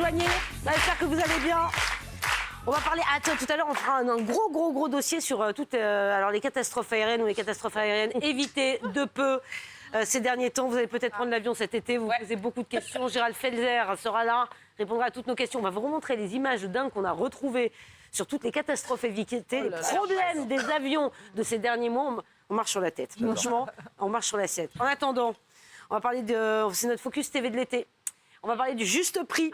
éloigner. J'espère que vous allez bien. On va parler. Attends, tout à l'heure, on fera un gros dossier sur alors les catastrophes aériennes ou les catastrophes aériennes évitées de peu. Ces derniers temps, vous allez peut-être prendre l'avion cet été, vous posez beaucoup de questions. Gérald Felzer sera là, répondra à toutes nos questions. On va vous remontrer les images dingues qu'on a retrouvées sur toutes les catastrophes évitées, les problèmes des avions de ces derniers mois. On marche sur la tête. Franchement, on marche sur la tête. En attendant, on va parler c'est notre focus TV de l'été. On va parler du juste prix.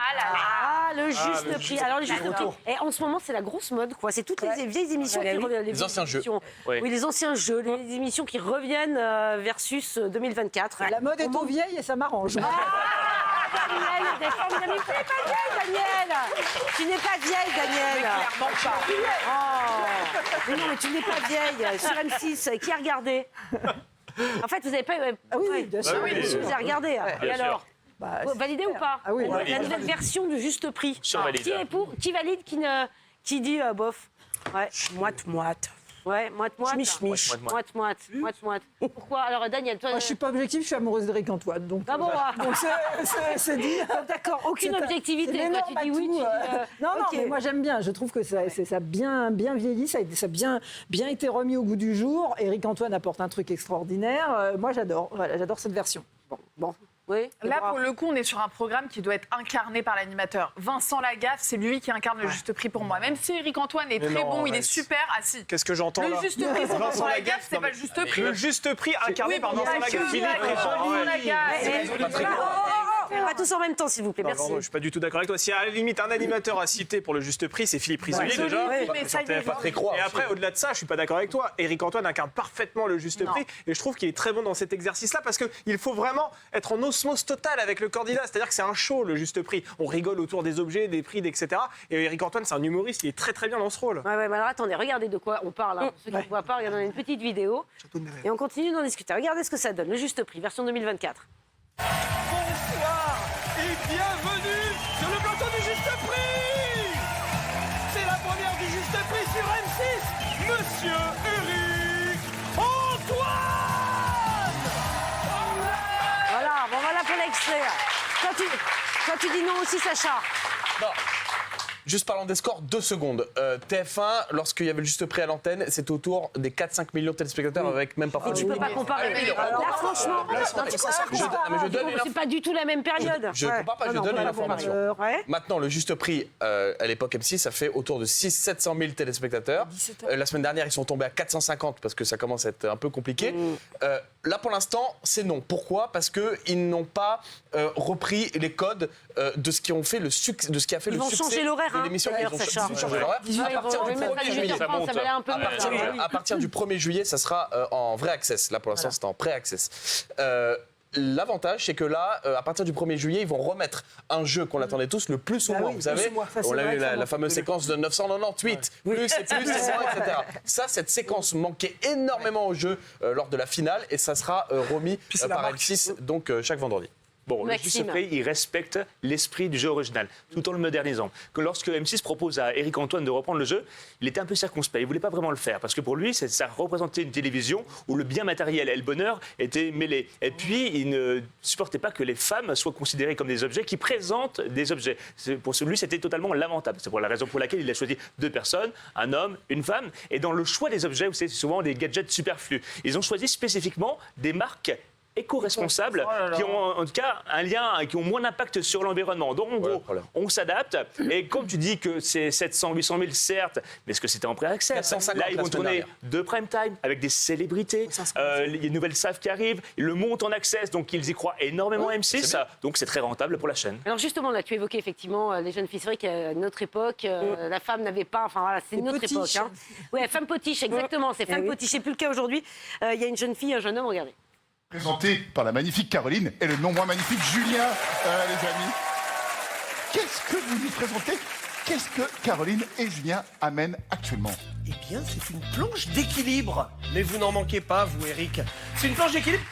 Le juste prix. Alors, le juste prix. Et en ce moment, c'est la grosse mode, quoi. C'est toutes les vieilles émissions qui reviennent. Les anciens jeux. Oui, les anciens jeux, les émissions qui reviennent versus 2024. La mode est trop vieille et ça m'arrange. Daniel, mais tu n'es pas vieille, Daniel. Tu n'es pas vieille, Daniel. Clairement pas. Mais non, mais tu n'es pas vieille. Sur M6, qui a regardé? En fait, vous n'avez pas... oui, bien sûr. Vous avez regardé. Et alors? Validé ou pas? Ah oui. La nouvelle version du juste prix. Survalide. Qui est pour? Qui valide? Qui dit bof? Ouais. Moite. Ouais, moite-moite. Mich. Moite-moite. Pourquoi? Alors, Daniel, toi... Moi, je suis pas objective, je suis amoureuse d'Éric Antoine. Donc, Ah bon, donc c'est dit. d'accord, aucune C'est objectivité. c'est Toi, tu dis oui, tu dis... Non, ok. mais moi j'aime bien. Je trouve que ça a bien vieilli, ça a bien été remis au goût du jour. Éric Antoine apporte un truc extraordinaire. Moi j'adore. Voilà, j'adore cette version. Bon. Oui, Là, pour le coup, on est sur un programme qui doit être incarné par l'animateur. Vincent Lagaffe, c'est lui qui incarne le juste prix pour moi. Même si Éric Antoine est très bon, il est super. Ah si. Qu'est-ce que j'entends là? Le juste prix pour Vincent Lagaffe, c'est pas le juste prix. Le juste prix incarné par Vincent Lagaffe. Vincent Lagaffe. Pas tous en même temps, s'il vous plaît, merci. Pardon, je suis pas du tout d'accord avec toi. S'il y a à la limite un animateur à citer pour le juste prix, c'est Philippe Risoli déjà. mais ça y est, Et après, au-delà de ça, je suis pas d'accord avec toi. Éric Antoine incarne parfaitement le juste prix et je trouve qu'il est très bon dans cet exercice-là parce qu'il faut vraiment être en osmose totale avec le candidat. C'est-à-dire que c'est un show, le juste prix. On rigole autour des objets, des prix, etc. Et Éric Antoine, c'est un humoriste, il est très très bien dans ce rôle. Ouais, mais alors attendez, regardez de quoi on parle. Hein. Pour ceux qui ne voient pas, regardez, on a une petite vidéo. Et on continue d'en discuter. Regardez ce que ça donne, le juste prix, version 2024. Bonsoir et bienvenue sur le plateau du Juste Prix. C'est la première du Juste Prix sur M6, Monsieur Éric Antoine. Voilà pour l'extrait. Toi, tu dis non aussi, Sacha. Non. Juste parlons des scores, 2 secondes. TF1, lorsqu'il y avait le juste prix à l'antenne, c'était autour des 4-5 millions de téléspectateurs avec même parfois... Tu peux pas comparer. Là, franchement, c'est pas du tout la même période. Je compare pas, je donne l'information. Ouais. Maintenant, le juste prix, à l'époque M6, ça fait autour de 600-700 000 téléspectateurs. La semaine dernière, ils sont tombés à 450 parce que ça commence à être un peu compliqué. Là, pour l'instant, c'est non. Pourquoi? Parce qu'ils n'ont pas repris les codes de ce qui ont fait le succès, de ce qui a fait Ils le vont succès changer l'horaire, de l'émission. d'ailleurs, Ils Sacha. ont changé l'horaire. À partir du 1er juillet. Ça valait un peu À partir du 1er juillet, ça sera en vrai access. Là, pour l'instant, c'est en pré-access. L'avantage, c'est que là, à partir du 1er juillet, ils vont remettre un jeu qu'on attendait tous, le plus ou moins. Vous savez, on a eu la fameuse séquence de 998, plus et plus, etc. Ça, cette séquence manquait énormément au jeu lors de la finale et ça sera remis par M6 donc chaque vendredi. Bon, le juste prix, il respecte l'esprit du jeu original, tout en le modernisant. Que lorsque M6 propose à Éric Antoine de reprendre le jeu, il était un peu circonspect, il ne voulait pas vraiment le faire, parce que pour lui, ça représentait une télévision où le bien matériel et le bonheur étaient mêlés. Et puis, il ne supportait pas que les femmes soient considérées comme des objets qui présentent des objets. Pour lui, c'était totalement lamentable. C'est pour la raison pour laquelle il a choisi 2 personnes, un homme, une femme. Et dans le choix des objets, c'est souvent des gadgets superflus. Ils ont choisi spécifiquement des marques éco-responsables qui ont en tout cas un lien, qui ont moins d'impact sur l'environnement. Donc en gros, on s'adapte. Et comme tu dis que c'est 700, 800 000, certes, mais est-ce que c'était en pré-access? Là, ils vont tourner de prime time avec des célébrités. Il y a une nouvelle SAF qui arrive. Ils le montent en access, donc ils y croient énormément M6. Donc c'est très rentable pour la chaîne. Alors justement, là, tu évoquais effectivement les jeunes filles. C'est vrai qu'à notre époque, la femme n'avait pas... Enfin voilà, c'est notre époque. Hein. Ouais, femme potiche, exactement. C'est femme potiche. C'est plus le cas aujourd'hui. Il y a une jeune fille, un jeune homme, regardez. Présenté par la magnifique Caroline et le non moins magnifique Julien, les amis. Qu'est-ce que vous nous présentez? Qu'est-ce que Caroline et Julien amènent actuellement? Eh bien, c'est une planche d'équilibre. Mais vous n'en manquez pas, vous, Eric. C'est une planche d'équilibre.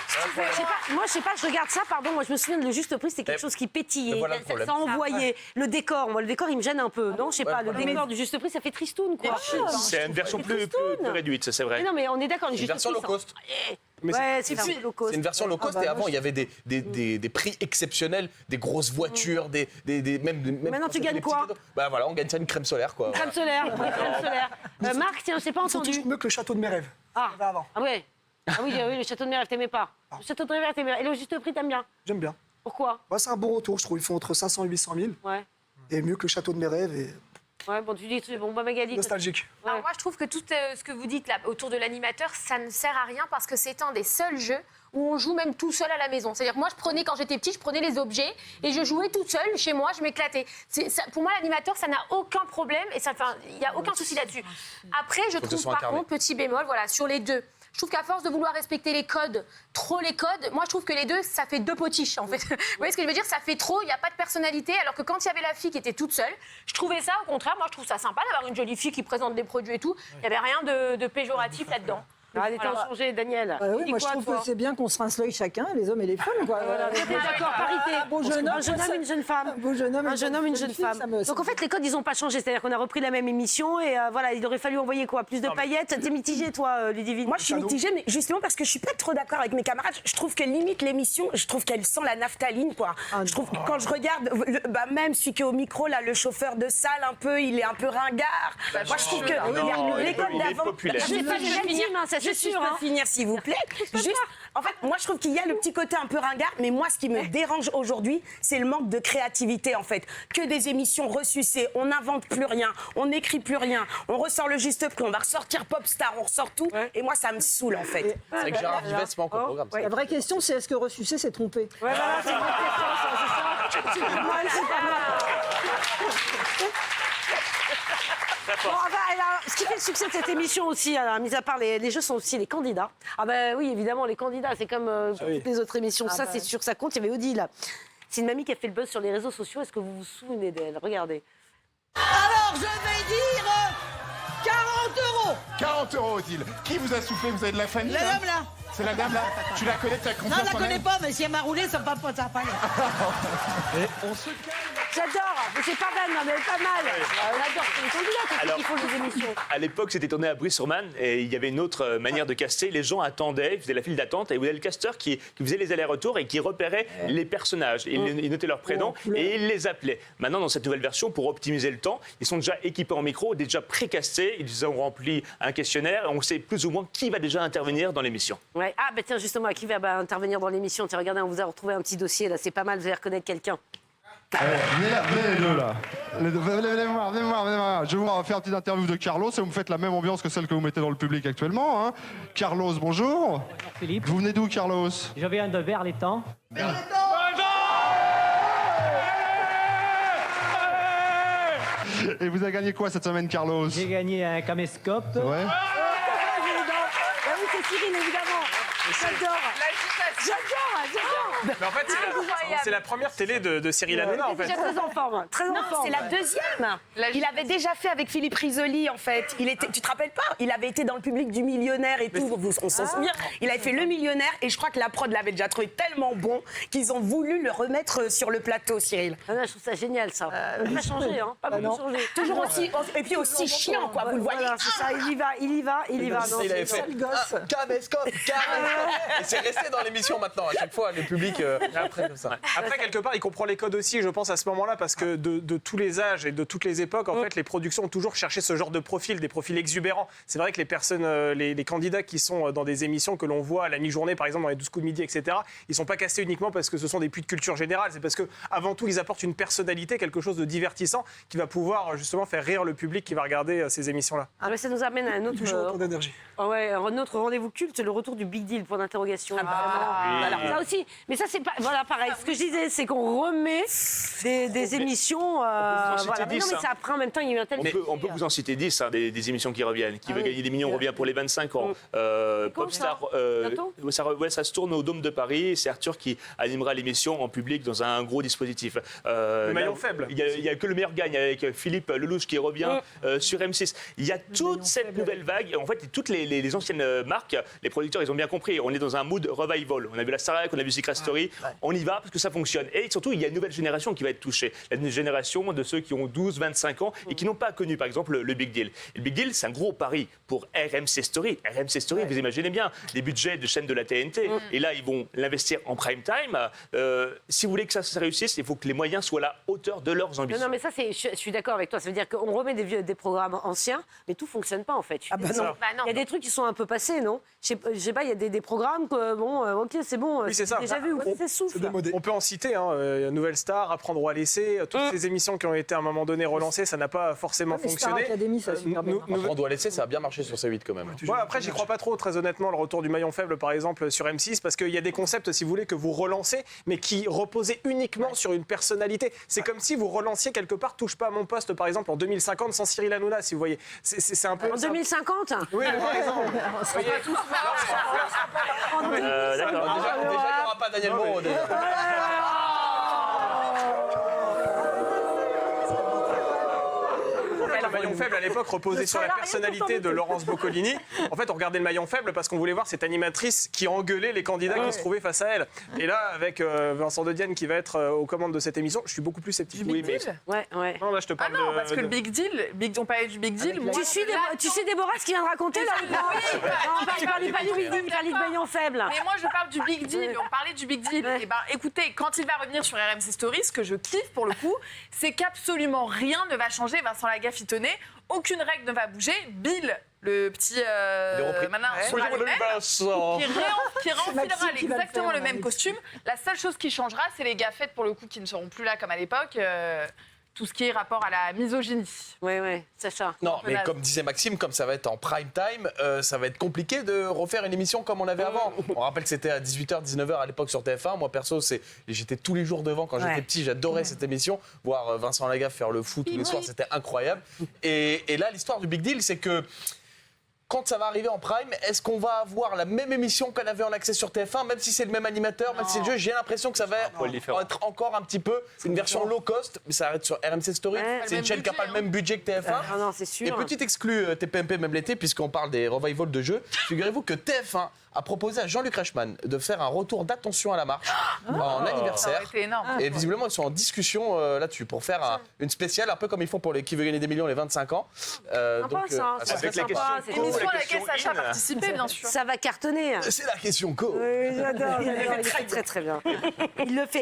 Je sais pas, je regarde ça, pardon, moi je me souviens de le juste prix, c'était quelque chose qui pétillait, voilà ça envoyait. Le décor, le décor il me gêne un peu, non? Je sais pas, le décor du juste prix, ça fait tristoun, quoi. C'est une version plus réduite, c'est vrai. Mais non, mais on est d'accord, le juste version prix, low cost. Mais Ouais, c'est un peu low cost. C'est une version low cost et avant il y avait des prix exceptionnels, des grosses voitures, même Maintenant, tu quand gagnes c'était quoi des petits cadeaux. Bah voilà, on gagne ça une crème solaire quoi. Crème solaire, crème solaire. Marc, tiens, je t'ai pas Ils sont entendu. toujours mieux que le château de mes rêves. Ah, Ça va avant. ah ouais. Ah oui, le château de mes rêves, t'aimais pas. Le château de mes rêves, t'aimais. Et le juste prix, t'aimes bien. J'aime bien. Pourquoi? Bah, c'est un bon retour, je trouve. Ils font entre 500 et 800 000. Ouais. Et mieux que le château de mes rêves et Ouais, bon, tu dis, bon, bah, Magali. nostalgique. Ouais. Alors moi, je trouve que tout ce que vous dites là autour de l'animateur, ça ne sert à rien parce que c'est un des seuls jeux où on joue même tout seul à la maison. C'est-à-dire que moi, quand j'étais petite, je prenais les objets et je jouais toute seule chez moi, je m'éclatais. Pour moi, l'animateur, ça n'a aucun problème et il n'y a aucun souci là-dessus. Après, je trouve par contre, petit bémol, voilà, sur les deux. Je trouve qu'à force de vouloir respecter les codes, trop les codes, moi je trouve que les deux, ça fait deux potiches en fait. Vous voyez ce que je veux dire? Ça fait trop, il n'y a pas de personnalité. Alors que quand il y avait la fille qui était toute seule, je trouvais ça, au contraire, moi je trouve ça sympa d'avoir une jolie fille qui présente des produits et tout. Il n'y avait rien de péjoratif là-dedans. Ah, les temps changés, Daniel. Oui, Tu dis moi quoi, je trouve toi que c'est bien qu'on se rince l'œil chacun, les hommes et les femmes. Quoi. Voilà. T'es d'accord, parité. Un beau jeune homme, une jeune femme. Un beau jeune homme, Un jeune homme, une jeune fille, femme. ça me- Donc en fait, les codes, ils n'ont pas changé. C'est-à-dire qu'on a repris la même émission et voilà, il aurait fallu envoyer quoi? Plus de paillettes? T'es mitigé, toi, Ludivine? Moi, je suis mitigée, mais justement parce que je suis pas trop d'accord avec mes camarades. Je trouve qu'elle limite l'émission. Je trouve qu'elle sent la naphtaline, quoi. Je trouve que quand je regarde, même celui qui est au micro, là, le chauffeur de salle, un peu, il est un peu ringard. Moi, je trouve que les codes il est d'avant. populaire. C'est pas légitime, hein, ça c'est Je sûr. peux hein. finir, s'il vous plaît. Juste, en fait, moi, je trouve qu'il y a le petit côté un peu ringard, mais moi, ce qui me dérange aujourd'hui, c'est le manque de créativité, en fait. Que des émissions ressucées, on n'invente plus rien, on n'écrit plus rien, on ressort le juste prix, on va ressortir Popstar, on ressort tout, et moi, ça me saoule, en fait. C'est vrai que Gérard Vivet, c'est pas encore au programme. ça. La vraie question, c'est est-ce que Ressucé s'est trompé? Ouais, voilà, c'est une bonne question, ça, c'est ça. C'est pas mal, c'est pas mal. Bon, enfin, alors, ce qui fait le succès de cette émission aussi, alors, mis à part les jeux, sont aussi les candidats. Ah ben oui, évidemment, les candidats, c'est comme pour toutes les autres émissions. Ça, c'est sûr que ça compte. Il y avait Odile. C'est une mamie qui a fait le buzz sur les réseaux sociaux. Est-ce que vous vous souvenez d'elle? Regardez. Alors, je vais dire 40 €. 40 €, Odile. Qui vous a soufflé? Vous avez de la famille? La hein dame là. C'est la dame là. Tu la connais? Tu as Non, confiance je la en connais elle? pas, mais si elle m'a roulé, ça va pas ça. J'adore, mais c'est pas mal, non, mais pas mal. On adore, c'est les candidats Alors, qui font des émissions. À l'époque, c'était tourné à Brie-sur-Marne et il y avait une autre manière de caster. Les gens attendaient, ils faisaient la file d'attente et vous avez le casteur qui faisait les allers-retours et qui repérait les personnages. Il notait leur prénom et il les appelait. Maintenant, dans cette nouvelle version, pour optimiser le temps, ils sont déjà équipés en micro, déjà pré-castés. Ils ont rempli un questionnaire et on sait plus ou moins qui va déjà intervenir dans l'émission. Ouais. Ah, bah tiens, justement, qui va intervenir dans l'émission? Tiens, regardez, on vous a retrouvé un petit dossier, là, c'est pas mal, vous allez reconnaître quelqu'un. Venez là, venez les deux là. Venez voir. Je vais vous faire une petite interview de Carlos et vous me faites la même ambiance que celle que vous mettez dans le public actuellement. Hein. Carlos, bonjour. Bonjour Philippe. Vous venez d'où, Carlos? Je viens de Vers-les-Temps. Et vous avez gagné quoi cette semaine, Carlos? J'ai gagné un caméscope. Ouais. Ah oui, c'est Cyril, évidemment. J'adore. Mais en fait, c'est la première télé de Cyril Hanouna, en fait. Déjà très en forme, très en Non, forme. c'est la deuxième. Il avait déjà fait avec Philippe Risoli, en fait. Tu te rappelles pas? Il avait été dans le public du Millionnaire et tout. On s'en souvient. Il avait fait Le Millionnaire et je crois que la prod l'avait déjà trouvé tellement bon qu'ils ont voulu le remettre sur le plateau, Cyril. Ah non, je trouve ça génial, ça. Pas changé, hein. Pas beaucoup changé. Toujours aussi, et puis aussi chiant, quoi. Vous le voyez. Voilà, c'est ça, il y va. Non, Il avait c'est- fait caméscope. Et c'est resté dans l'émission maintenant. À chaque fois, le public après comme ça. Après, quelque part, il comprend les codes aussi, je pense, à ce moment-là, parce que de tous les âges et de toutes les époques, en fait, les productions ont toujours cherché ce genre de profil, des profils exubérants. C'est vrai que les personnes, les candidats qui sont dans des émissions que l'on voit à la mi-journée, par exemple, dans les 12 coups de midi, etc., ils sont pas castés uniquement parce que ce sont des puits de culture générale. C'est parce que, avant tout, ils apportent une personnalité, quelque chose de divertissant, qui va pouvoir justement faire rire le public qui va regarder ces émissions-là. Ah, mais ça nous amène à un autre, Toujours autant d'énergie. un autre rendez-vous culte, le retour du Big Deal, point d'interrogation. Alors, ça aussi, mais ça c'est pas, voilà, pareil. Ce que je disais, c'est qu'on remet des émissions. vous en citer Voilà. Mais non, 10, mais ça après, en même temps, il y a eu un tel. On peut vous en citer 10, hein, des émissions qui reviennent. Qui veut gagner des millions revient pour les 25 ans. Popstar, Bientôt ça se tourne au Dôme de Paris. C'est Arthur qui animera l'émission en public dans un gros dispositif. Le maillon faible. Il y a que le meilleur gagne avec Philippe Lelouch qui revient sur M6. Il y a toute cette nouvelle vague. En fait, toutes les anciennes marques, les producteurs, ils ont bien compris. On est dans un mood revival. Idol. On a vu la Starac, on a vu Secret Story. On y va parce que ça fonctionne. Et surtout, il y a une nouvelle génération qui va être touchée. La génération de ceux qui ont 12, 25 ans et qui n'ont pas connu, par exemple, le Big Deal. Et le Big Deal, c'est un gros pari pour RMC Story. RMC Story, vous imaginez bien, les budgets de chaînes de la TNT. Et là, ils vont l'investir en prime time. Si vous voulez que ça réussisse, il faut que les moyens soient à la hauteur de leurs ambitions. Non, mais ça, je suis d'accord avec toi. Ça veut dire qu'on remet des programmes anciens, mais tout fonctionne pas en fait. non. Il y a des trucs qui sont un peu passés, non? Je sais pas, il y a des programmes que ok, c'est bon. Oui, c'est ça. Déjà vu, c'est souffle. On peut en citer, Nouvelle Star, Apprendre ou à laisser, toutes ces émissions qui ont été à un moment donné relancées, ça n'a pas forcément fonctionné. Star Academy, ça a super bien marché. Apprendre ou à laisser, ça a bien marché sur C8 quand même. Ouais, après, j'y crois pas trop, très honnêtement, le retour du maillon faible, par exemple, sur M6, parce qu'il y a des concepts, si vous voulez, que vous relancez, mais qui reposaient uniquement sur une personnalité. C'est comme si vous relanciez quelque part Touche pas à mon poste, par exemple, en 2050, sans Cyril Hanouna, si vous voyez. C'est un peu. En 2050? Oui, par exemple. D'accord. Déjà, il n'y aura pas Daniel Moreau. Le maillon faible à l'époque reposait sur la personnalité de Laurence Boccolini. En fait, on regardait le maillon faible parce qu'on voulait voir cette animatrice qui engueulait les candidats qui se trouvaient face à elle. Et là, avec Vincent De Dienne qui va être aux commandes de cette émission, je suis beaucoup plus sceptique. Oui, mais... Ouais. Non, là, je te parle non, parce que le Big Deal, on parlait du Big Deal. Tu suis Déborah, ce qu'il vient de raconter là? Non, il parlait pas du Big Deal, il parlait de maillon faible. Mais moi, je parle du Big Deal. On parlait du Big Deal. Et ben, écoutez, quand il va revenir sur RMC Stories, ce que je kiffe pour le coup, c'est qu'absolument rien ne va changer. Vincent Lagaffe y tenait. Aucune règle ne va bouger. Bill, le petit maintenant, sera le même, qui renfilera exactement le même costume. La seule chose qui changera, c'est les gaffettes pour le coup qui ne seront plus là comme à l'époque. Tout ce qui est rapport à la misogynie. Oui, Sacha. Non, mais comme disait Maxime, comme ça va être en prime time, ça va être compliqué de refaire une émission comme on l'avait avant. On rappelle que c'était à 18h, 19h à l'époque sur TF1. Moi, perso, j'étais tous les jours devant quand j'étais petit. J'adorais cette émission. Voir Vincent Lagaffe faire le foot tous les soirs, c'était incroyable. Et là, l'histoire du Big Deal, c'est que quand ça va arriver en prime, est-ce qu'on va avoir la même émission qu'on avait en accès sur TF1, même si c'est le même animateur, même si c'est le jeu? J'ai l'impression que ça va être encore un petit peu une version low cost, mais ça arrête sur RMC Story. C'est une chaîne qui n'a pas le même budget que TF1. Ah non, c'est sûr. Et petite exclue TPMP même l'été, puisqu'on parle des revivals de jeux, figurez-vous que TF1 a proposé à Jean-Luc Reichmann de faire un retour d'Attention à la marche en anniversaire. Ça aurait été énorme. Et visiblement, ils sont en discussion là-dessus pour faire une spéciale, un peu comme ils font pour les Qui veut gagner des millions les 25 ans. Avec la question L'émission à laquelle Sacha a participé, bien sûr. Ça va cartonner. C'est la question co. Oui, j'adore. Il le fait très bien.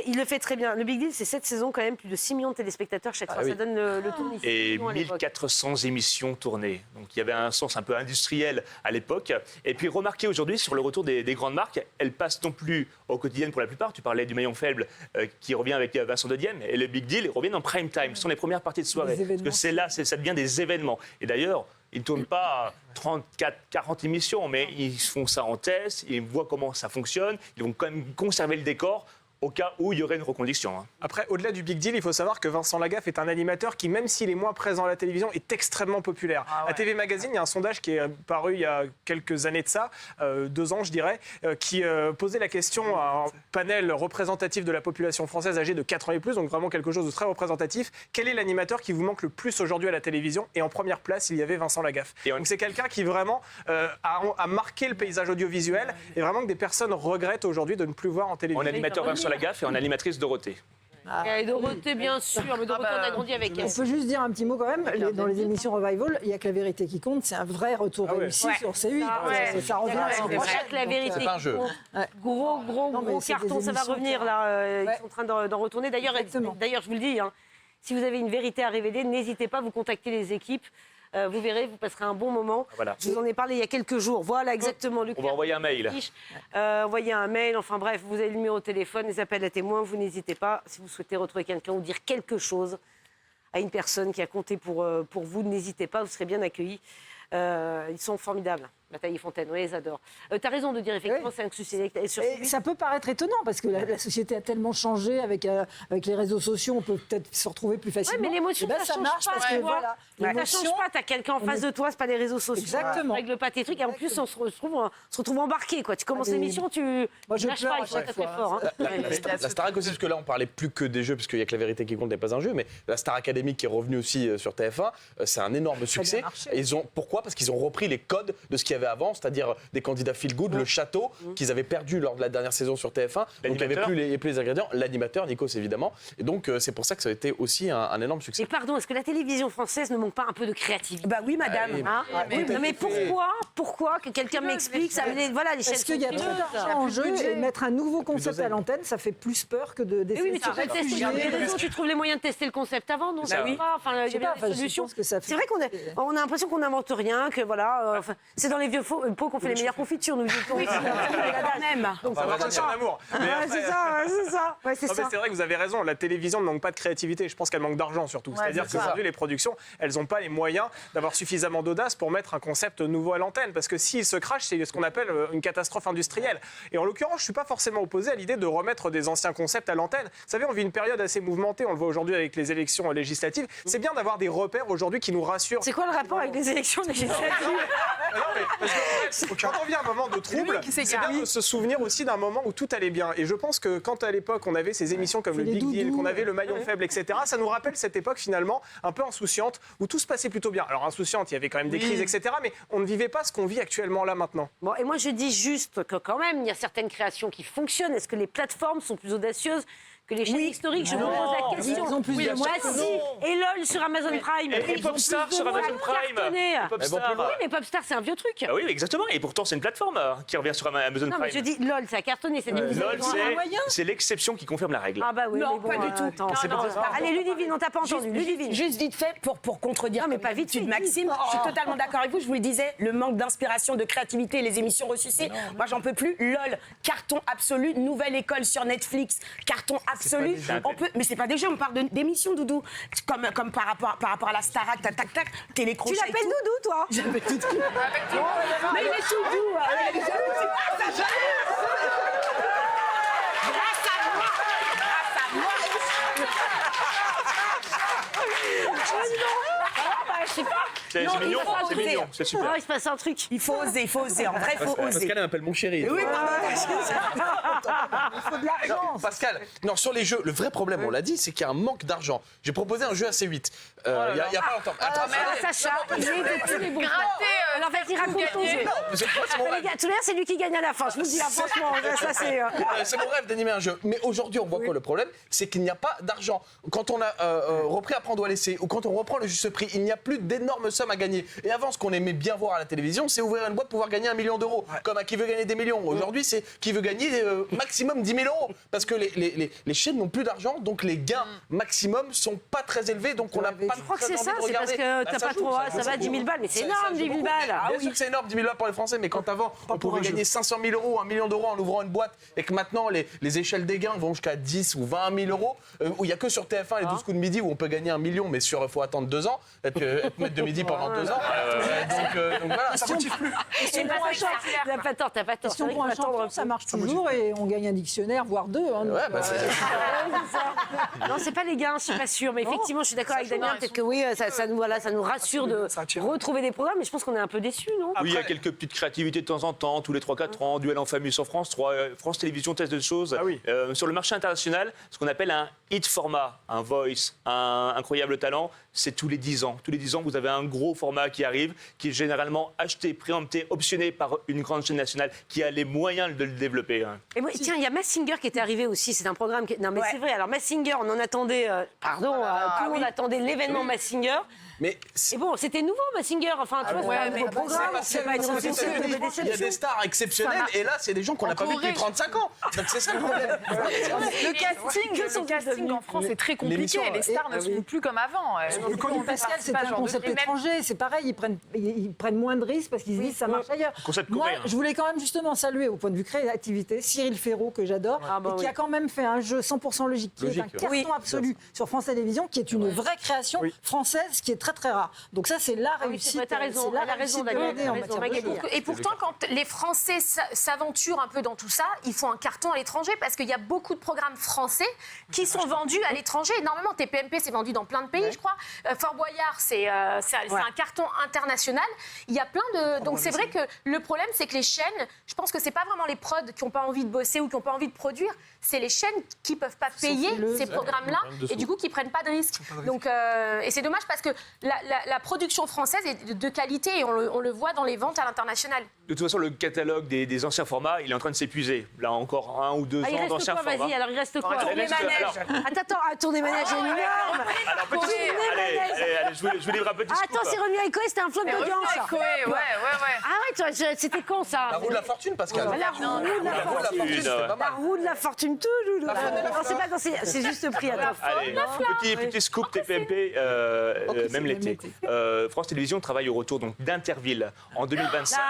Il le fait très bien. Le Big Deal, c'est 7 saisons quand même, plus de 6 millions de téléspectateurs chaque fois. Ça donne le tournis. Et 1400 émissions tournées. Donc il y avait un sens un peu industriel à l'époque. Et puis remarquez aujourd'hui sur le retour des grandes marques, elles passent non plus au quotidien pour la plupart. Tu parlais du maillon faible qui revient avec Vincent De Dienne et le Big Deal revient en prime time. Ce sont les premières parties de soirée. Parce que c'est là, ça devient des événements. Et d'ailleurs, ils ne tournent pas 34, 40 émissions, mais ils font ça en test, ils voient comment ça fonctionne, ils vont quand même conserver le décor au cas où il y aurait une reconduction. Après, au-delà du Big Deal, il faut savoir que Vincent Lagaffe est un animateur qui, même s'il est moins présent à la télévision, est extrêmement populaire. À TV Magazine, il y a un sondage qui est paru il y a quelques années de ça, 2 ans je dirais, qui posait la question à un panel représentatif de la population française âgée de 4 ans et plus, donc vraiment quelque chose de très représentatif. Quel est l'animateur qui vous manque le plus aujourd'hui à la télévision? Et en première place, il y avait Vincent Lagaffe. Donc c'est quelqu'un qui vraiment a marqué le paysage audiovisuel et vraiment que des personnes regrettent aujourd'hui de ne plus voir en télévision. En animateur Vincent Lagaffe et en animatrice Dorothée. Et Dorothée, bien sûr, mais Dorothée, on a grandi avec elle. On peut juste dire un petit mot quand même. Dans les émissions Revival, il n'y a que la vérité qui compte. C'est un vrai retour réussi sur C8. Ça revient. C'est vrai que la vérité qui compte. Gros carton, ça va revenir là. Ils sont en train d'en retourner. D'ailleurs, je vous le dis, si vous avez une vérité à révéler, n'hésitez pas à vous contacter les équipes. Vous verrez, vous passerez un bon moment. Voilà. Je vous en ai parlé il y a quelques jours. Voilà exactement. On va envoyer un mail. Envoyer un mail. Enfin bref, vous avez le numéro de téléphone, les appels à témoins. Vous n'hésitez pas. Si vous souhaitez retrouver quelqu'un ou dire quelque chose à une personne qui a compté pour vous, n'hésitez pas. Vous serez bien accueillis. Ils sont formidables. Bataille et Fontaine, oui, ils adorent. Tu as raison de dire, effectivement, c'est un succès. Ça peut paraître étonnant, parce que la société a tellement changé avec les réseaux sociaux, on peut peut-être se retrouver plus facilement. Oui, mais l'émotion, ça marche, parce que voilà. Ça change pas, tu as quelqu'un en face de toi, c'est pas les réseaux sociaux. Exactement. Tu règles pas tes trucs, et en plus, on se retrouve embarqué. Quoi. Tu commences l'émission, tu lâches pas, il faut être très fort. La Starac aussi, parce que là, on parlait plus que des jeux, parce qu'il y a que la vérité qui compte n'est pas un jeu, mais la Star Academy qui est revenue aussi sur TF1, c'est un énorme succès. Pourquoi? Parce qu'ils ont repris les codes de ce qui qu'il y avait avant, c'est-à-dire des candidats feel good, le château, qu'ils avaient perdu lors de la dernière saison sur TF1. Donc il n'y avait plus les ingrédients. L'animateur, Nikos évidemment. Et donc c'est pour ça que ça a été aussi un énorme succès. Et pardon, est-ce que la télévision française ne manque pas un peu de créativité? Bah oui, madame. Non, mais pourquoi que quelqu'un m'explique ça? Voilà, les chaînes. Parce qu'il y a trop d'argent en jeu et mettre un nouveau concept à l'antenne, ça fait plus peur que d'essayer. Oui, mais tu peux tester sur les réseaux, tu trouves les moyens de tester le concept avant, non? Enfin, il y a bien des solutions. C'est vrai qu'on a l'impression qu'on n'invente rien, que voilà, c'est dans les vieux pots qu'on fait les meilleures confitures, nous dit-on. Même. Donc ça va sur l'amour. C'est ça. C'est vrai que vous avez raison, la télévision ne manque pas de créativité, je pense qu'elle manque d'argent surtout. C'est-à-dire qu'aujourd'hui, les productions, elles n'ont pas les moyens d'avoir suffisamment d'audace pour mettre un concept nouveau à l'antenne. Parce que s'il se crache, c'est ce qu'on appelle une catastrophe industrielle. Et en l'occurrence, je ne suis pas forcément opposé à l'idée de remettre des anciens concepts à l'antenne. Vous savez, on vit une période assez mouvementée, on le voit aujourd'hui avec les élections législatives. C'est bien d'avoir des repères aujourd'hui qui nous rassurent. C'est quoi le rapport avec les élections législatives? Quand on vit un moment de trouble, c'est bien de se souvenir aussi d'un moment où tout allait bien. Et je pense que quand à l'époque on avait ces émissions comme le Big Deal, qu'on avait le maillon faible, etc., ça nous rappelle cette époque finalement un peu insouciante où tout se passait plutôt bien. Alors insouciante, il y avait quand même des crises, etc., mais on ne vivait pas ce qu'on vit actuellement là maintenant. Bon, et moi je dis juste que quand même, il y a certaines créations qui fonctionnent. Est-ce que les plateformes sont plus audacieuses que les chaînes historiques? Je me pose la question. Ils ont plus de moyens. Et LOL sur Amazon Prime. Et Popstar sur Amazon Prime. Oui, mais Popstar, c'est un vieux truc. Ah oui, exactement. Et pourtant, c'est une plateforme qui revient sur Amazon Prime. Non, mais je dis LOL, ça a cartonné. LOL, c'est l'exception qui confirme la règle. Ah bah oui, non, mais bon, pas du tout. Allez, Ludivine, on t'a pas entendu. Ludivine. Juste vite fait pour contredire. Non, mais pas vite fait. Maxime, je suis totalement d'accord avec vous. Je vous le disais, le manque d'inspiration, de créativité, les émissions ressucées. Moi, j'en peux plus. LOL, carton absolu. Nouvelle école sur Netflix, carton absolu. Mais c'est pas des jeux, on parle d'émissions, Doudou. Comme par rapport à la Starac, tac, télécrochet. Tu l'appelles Doudou, toi? J'appelle Doudou. Mais il est tout doux. Grâce à moi. Je sais pas. C'est mignon, c'est mignon, c'est super. Oh, il se passe un truc. Il faut oser. En vrai, il faut oser. Pascal m'appelle mon chéri. Oui, Il faut de l'argent. Pascal, non, sur les jeux, le vrai problème, on l'a dit, c'est qu'il y a un manque d'argent. J'ai proposé un jeu à C8 il y a pas longtemps. Sacha, il est de tous les bons. Alors vas-y, raconte ton jeu. Tout l'air, c'est lui qui gagne à la fin. Je vous dis, franchement, ça c'est. C'est mon rêve d'animer un jeu. Mais aujourd'hui, on voit quoi le problème? C'est qu'il n'y a pas d'argent. Quand on a repris Apprendre ou à laisser, ou quand on reprend le juste prix, il n'y a plus d'énormes sommes à gagner. Et avant, ce qu'on aimait bien voir à la télévision, c'est ouvrir une boîte pour pouvoir gagner 1 million d'euros. Comme à Qui veut gagner des millions. Aujourd'hui, c'est qui veut gagner maximum 10 000 euros. Parce que les chaînes n'ont plus d'argent, donc les gains maximum sont pas très élevés. Donc on n'a pas. Je crois que c'est ça, c'est parce que t'as pas trop. Ça va 10 000 balles, mais c'est énorme, 10 000 balles. Bien sûr que c'est énorme, 10 000 balles pour les Français, mais quand avant, on pouvait gagner 500 000 euros, 1 million d'euros en ouvrant une boîte, et que maintenant, les échelles des gains vont jusqu'à 10 ou 20 000 euros, où il n'y a que sur TF1 les 12 coups de midi où on peut gagner 1 million, mais il faut attendre 2 ans, être maître de midi pendant 2 ans. Donc voilà, ça motive plus. T'as pas tort, t'as pas tort. Question pour un champion, ça marche toujours et on gagne un dictionnaire, voire 2. Hein, ouais, bah c'est non, c'est pas les gains, je suis pas sûre, mais effectivement, je suis d'accord avec Damien, peut-être que oui, ça nous rassure de retrouver des programmes, mais je pense qu'on est un peu déçus, non? Oui, il y a quelques petites créativités de temps en temps, tous les 3-4 ans, duel en famille sur France 3, France Télévisions teste des choses. Sur le marché international, ce qu'on appelle un hit format, un voice, un incroyable talent, c'est tous les 10 ans. Tous les 10 ans, vous avez un gros format qui arrive, qui est généralement acheté, préempté, optionné par une grande chaîne nationale qui a les moyens de le développer. Et moi, tiens, il y a Masked Singer qui était arrivé aussi. C'est un programme qui... Non, mais c'est vrai. Alors, Masked Singer, on en attendait... tout le monde attendait l'événement Masked Singer. Mais et bon, c'était nouveau, Masked Singer. Enfin, tu vois, c'est un nouveau programme. C'est pas une révolution. Il y a des stars exceptionnelles, et là, c'est des gens qu'on n'a pas vu depuis 35 ans. Donc, c'est ça le problème. Le casting en France est très compliqué. Les stars ne sont plus comme avant. Pascal, c'est un concept étranger. C'est pareil, ils prennent moins de risques parce qu'ils se disent ça marche ailleurs. Moi, je voulais quand même justement saluer au point de vue créativité Cyril Ferraud, que j'adore, et qui a quand même fait un jeu 100% logique, qui est un carton absolu sur France Télévisions, qui est une vraie création française, qui est très très rare. Donc ça, c'est la réussite. T'as raison, elle a raison, Et pourtant, quand les Français s'aventurent un peu dans tout ça, ils font un carton à l'étranger parce qu'il y a beaucoup de programmes français qui sont vendus à l'étranger. Énormément, TPMP, c'est vendu dans plein de pays, je crois. Fort Boyard, c'est un carton international. Il y a plein de... Donc c'est vrai que le problème, c'est que les chaînes, je pense que c'est pas vraiment les prods qui n'ont pas envie de bosser ou qui n'ont pas envie de produire, c'est les chaînes qui peuvent pas payer ces programmes-là et du coup qui prennent pas de risques. Donc, et c'est dommage parce que la production française est de qualité et on le voit dans les ventes à l'international. De toute façon, le catalogue des anciens formats, il est en train de s'épuiser. Là, encore 1 ou 2 ans d'anciens formats. Vas-y, alors il reste quoi? Tourner manège. Attends, tourner manège, c'est énorme. Alors, allez, je vous livre un petit scoop. Attends, c'est revenu avec Coé, c'était un flop d'audience. Ouais. Ah ouais, c'était con ça. La roue de la fortune, Pascal. La roue de la fortune. c'était pas mal. La roue de la fortune, toujours. Non, c'est pas, c'est juste prix. Attends. Allez, petit scoop TPMP, même l'été. France Télévisions travaille au retour donc d'Interville en 2025.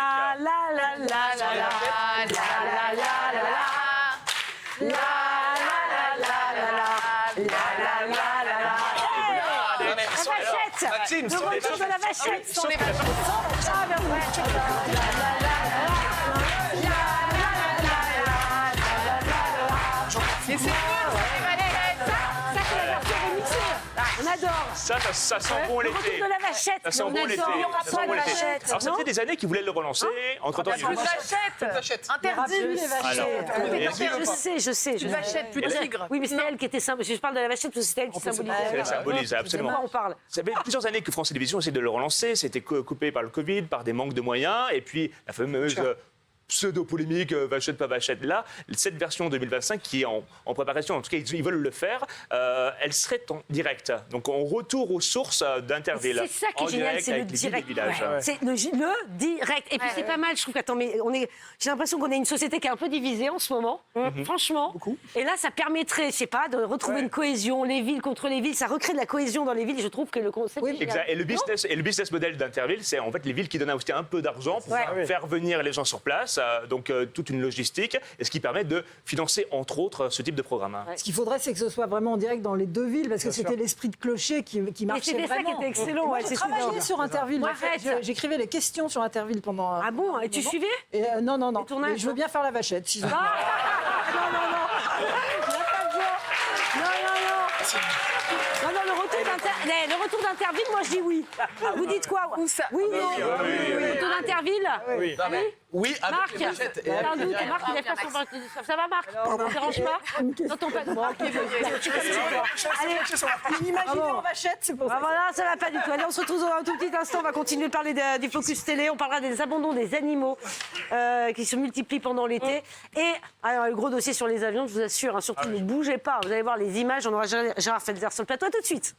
Maxime, le retour de la vachette. Sont les vachettes. Mais c'est On adore. Ça sent bon l'été. Le retour de la vachette. Ça sent bon l'été. Il y aura pas de vachette. Alors ça faisait des années qu'ils voulaient le relancer. Entre-temps, il y a eu... vachette. Interdit les vachettes. Je sais. Une vachette, plus de tigre. Oui, mais c'est elle qui était symbolisée. Je parle de la vachette parce que c'était elle qui symbolisait. Elle symbolise, absolument. De quoi on parle? Ça fait plusieurs années que France Télévisions essaie de le relancer. C'était coupé par le Covid, par des manques de moyens. Et puis la fameuse pseudo-polémique, vachette, pas vachette. Là, cette version 2025 qui est en préparation, en tout cas, ils veulent le faire, elle serait en direct. Donc, on retourne aux sources d'Interville. C'est ça qui est génial, c'est le direct. C'est le direct. Et puis, c'est pas mal, je trouve qu'attends, mais j'ai l'impression qu'on est une société qui est un peu divisée en ce moment, franchement. Beaucoup. Et là, ça permettrait, je sais pas, de retrouver une cohésion, les villes contre les villes, ça recrée de la cohésion dans les villes, et je trouve que le concept est exact. Et le business model d'Interville, c'est en fait les villes qui donnent aussi un peu d'argent pour faire venir les gens sur place. Donc toute une logistique, et ce qui permet de financer entre autres ce type de programme. Ce qu'il faudrait, c'est que ce soit vraiment en direct dans les deux villes, parce que c'était l'esprit de clocher qui marchait vraiment. C'était ça qui était excellent. Moi, j'ai travaillé sur Interville. J'écrivais les questions sur Interville pendant. Ah bon? Et tu suivais? Non. Mais je veux bien faire la vachette. Si Non. Le retour d'Interville, moi je dis oui. Vous dites quoi? Où ça? Oui, le retour d'Interville? Oui. Oui, avec Marc, les vachettes. il a un doute. Marc, il a fait son... Ça va, Marc? Ça ne dérange pas? T'entends pas de moi. Allez, imaginez en vachette, c'est pour ça. Voilà, ça va pas du tout. Allez, on se retrouve dans un tout petit instant. On va continuer de parler du Focus Télé. On parlera des abandons des animaux qui se multiplient pendant l'été. Et alors, le gros dossier sur les avions, je vous assure, surtout ne bougez pas. Vous allez voir les images. On aura Gérard Felzer sur le plateau. À tout de suite.